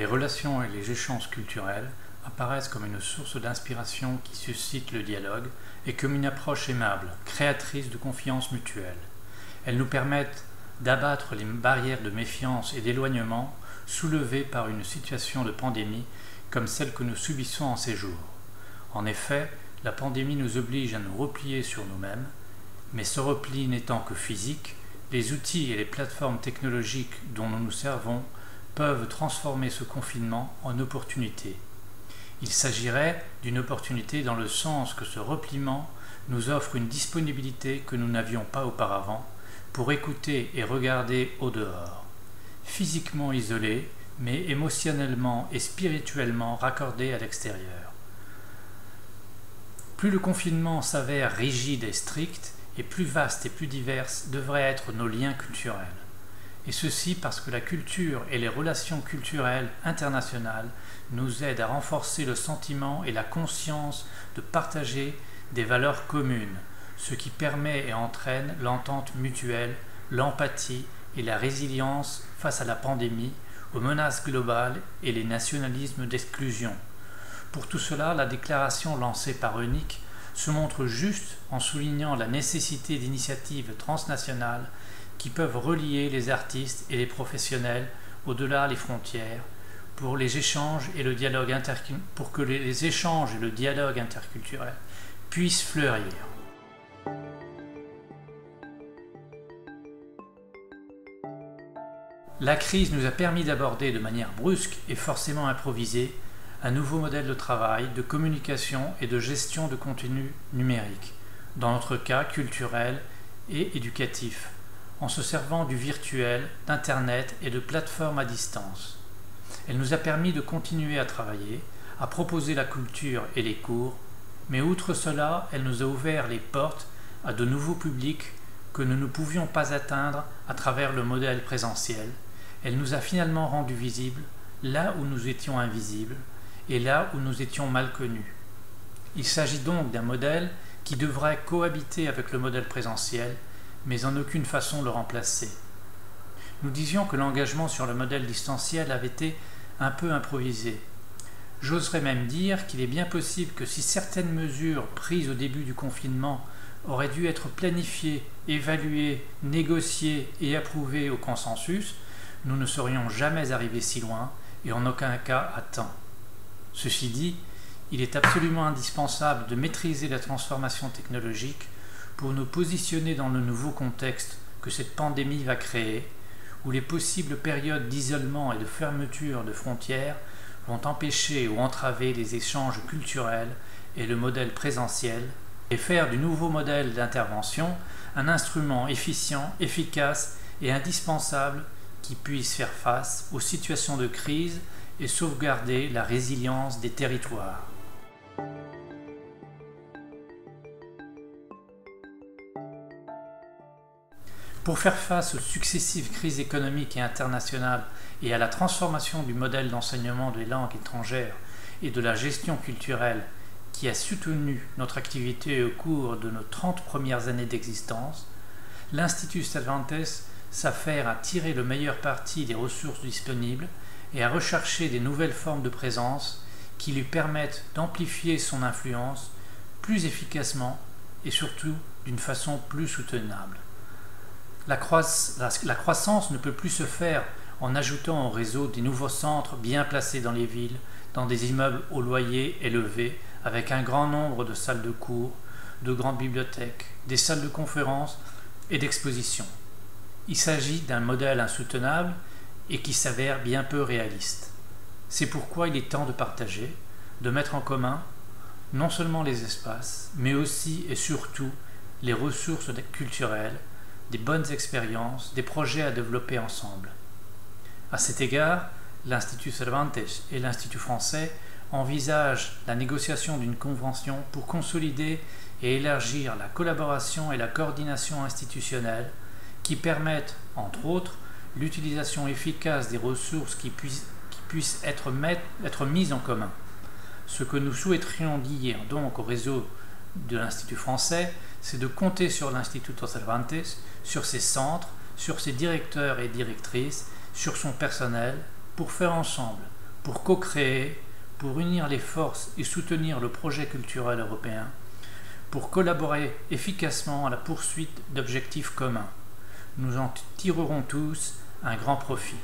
Les relations et les échanges culturels apparaissent comme une source d'inspiration qui suscite le dialogue et comme une approche aimable, créatrice de confiance mutuelle. Elles nous permettent d'abattre les barrières de méfiance et d'éloignement soulevées par une situation de pandémie comme celle que nous subissons en ces jours. En effet, la pandémie nous oblige à nous replier sur nous-mêmes, mais ce repli n'étant que physique, les outils et les plateformes technologiques dont nous nous servons peuvent transformer ce confinement en opportunité. Il s'agirait d'une opportunité dans le sens que ce repliement nous offre une disponibilité que nous n'avions pas auparavant pour écouter et regarder au dehors, physiquement isolés, mais émotionnellement et spirituellement raccordés à l'extérieur. Plus le confinement s'avère rigide et strict, et plus vastes et plus diverses devraient être nos liens culturels. Et ceci parce que la culture et les relations culturelles internationales nous aident à renforcer le sentiment et la conscience de partager des valeurs communes, ce qui permet et entraîne l'entente mutuelle, l'empathie et la résilience face à la pandémie, aux menaces globales et les nationalismes d'exclusion. Pour tout cela, la déclaration lancée par EUNIC se montre juste en soulignant la nécessité d'initiatives transnationales qui peuvent relier les artistes et les professionnels au-delà des frontières pour que les échanges et le dialogue interculturel puissent fleurir. La crise nous a permis d'aborder de manière brusque et forcément improvisée un nouveau modèle de travail, de communication et de gestion de contenu numérique, dans notre cas culturel et éducatif, en se servant du virtuel, d'Internet et de plateformes à distance. Elle nous a permis de continuer à travailler, à proposer la culture et les cours, mais outre cela, elle nous a ouvert les portes à de nouveaux publics que nous ne pouvions pas atteindre à travers le modèle présentiel. Elle nous a finalement rendus visibles là où nous étions invisibles, et là où nous étions mal connus. Il s'agit donc d'un modèle qui devrait cohabiter avec le modèle présentiel, mais en aucune façon le remplacer. Nous disions que l'engagement sur le modèle distanciel avait été un peu improvisé. J'oserais même dire qu'il est bien possible que si certaines mesures prises au début du confinement auraient dû être planifiées, évaluées, négociées et approuvées au consensus, nous ne serions jamais arrivés si loin et en aucun cas à temps. Ceci dit, il est absolument indispensable de maîtriser la transformation technologique pour nous positionner dans le nouveau contexte que cette pandémie va créer, où les possibles périodes d'isolement et de fermeture de frontières vont empêcher ou entraver les échanges culturels et le modèle présentiel, et faire du nouveau modèle d'intervention un instrument efficient, efficace et indispensable qui puisse faire face aux situations de crise et sauvegarder la résilience des territoires. Pour faire face aux successives crises économiques et internationales et à la transformation du modèle d'enseignement des langues étrangères et de la gestion culturelle qui a soutenu notre activité au cours de nos 30 premières années d'existence, l'Institut Cervantes s'affaire à tirer le meilleur parti des ressources disponibles et à rechercher des nouvelles formes de présence qui lui permettent d'amplifier son influence plus efficacement et surtout d'une façon plus soutenable. La croissance ne peut plus se faire en ajoutant au réseau des nouveaux centres bien placés dans les villes, dans des immeubles au loyer élevé, avec un grand nombre de salles de cours, de grandes bibliothèques, des salles de conférences et d'exposition. Il s'agit d'un modèle insoutenable et qui s'avère bien peu réaliste. C'est pourquoi il est temps de partager, de mettre en commun non seulement les espaces, mais aussi et surtout les ressources culturelles, des bonnes expériences, des projets à développer ensemble. À cet égard, l'Institut Cervantes et l'Institut français envisagent la négociation d'une convention pour consolider et élargir la collaboration et la coordination institutionnelle qui permettent, entre autres, l'utilisation efficace des ressources qui puissent être mises en commun. Ce que nous souhaiterions dire donc au réseau de l'Institut français, c'est de compter sur l'Instituto Cervantes, sur ses centres, sur ses directeurs et directrices, sur son personnel, pour faire ensemble, pour co-créer, pour unir les forces et soutenir le projet culturel européen, pour collaborer efficacement à la poursuite d'objectifs communs. Nous en tirerons tous un grand profit.